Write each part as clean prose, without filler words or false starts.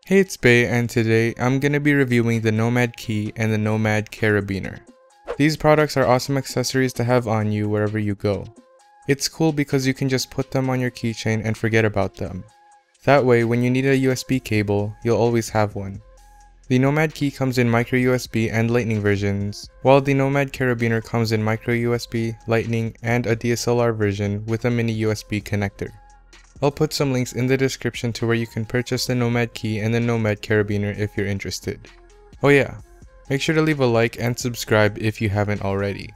Hey, it's Bey, and today I'm gonna be reviewing the Nomad Key and the Nomad Carabiner. These products are awesome accessories to have on you wherever you go. It's cool because you can just put them on your keychain and forget about them. That way, when you need a USB cable, you'll always have one. The Nomad Key comes in micro USB and lightning versions, while the Nomad Carabiner comes in micro USB, lightning, and a DSLR version with a mini USB connector. I'll put some links in the description to where you can purchase the Nomad Key and the Nomad Carabiner if you're interested. Oh yeah, make sure to leave a like and subscribe if you haven't already.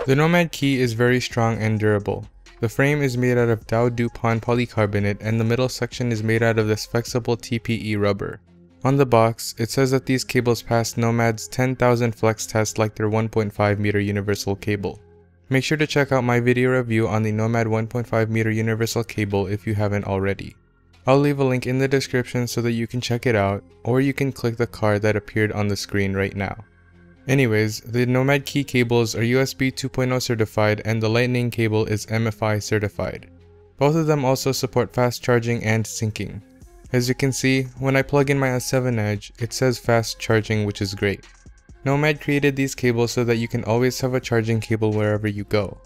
The Nomad Key is very strong and durable. The frame is made out of Dow DuPont polycarbonate and the middle section is made out of this flexible TPE rubber. On the box, it says that these cables pass Nomad's 10,000 flex test like their 1.5 meter universal cable. Make sure to check out my video review on the Nomad 1.5 meter universal cable if you haven't already. I'll leave a link in the description so that you can check it out, or you can click the card that appeared on the screen right now. Anyways, the Nomad Key cables are USB 2.0 certified and the Lightning cable is MFI certified. Both of them also support fast charging and syncing. As you can see, when I plug in my S7 Edge, it says fast charging, which is great. Nomad created these cables so that you can always have a charging cable wherever you go.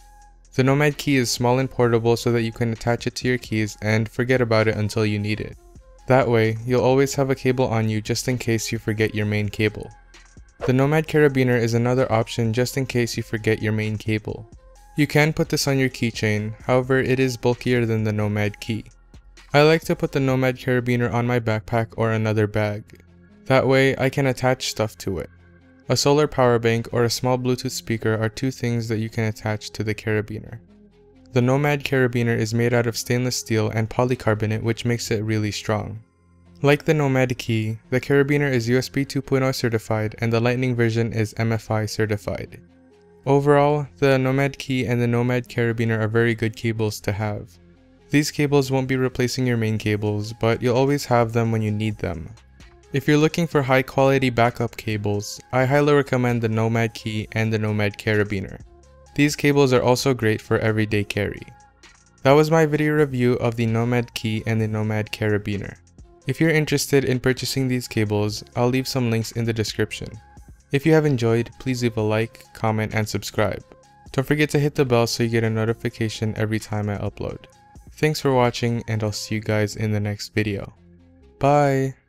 The Nomad Key is small and portable so that you can attach it to your keys and forget about it until you need it. That way, you'll always have a cable on you just in case you forget your main cable. The Nomad Carabiner is another option just in case you forget your main cable. You can put this on your keychain, however it is bulkier than the Nomad Key. I like to put the Nomad Carabiner on my backpack or another bag. That way, I can attach stuff to it. A solar power bank or a small Bluetooth speaker are two things that you can attach to the carabiner. The Nomad Carabiner is made out of stainless steel and polycarbonate, which makes it really strong. Like the Nomad Key, the carabiner is USB 2.0 certified and the Lightning version is MFI certified. Overall, the Nomad Key and the Nomad Carabiner are very good cables to have. These cables won't be replacing your main cables, but you'll always have them when you need them. If you're looking for high quality backup cables, I highly recommend the Nomad Key and the Nomad Carabiner. These cables are also great for everyday carry. That was my video review of the Nomad Key and the Nomad Carabiner. If you're interested in purchasing these cables, I'll leave some links in the description. If you have enjoyed, please leave a like, comment, and subscribe. Don't forget to hit the bell so you get a notification every time I upload. Thanks for watching, and I'll see you guys in the next video. Bye!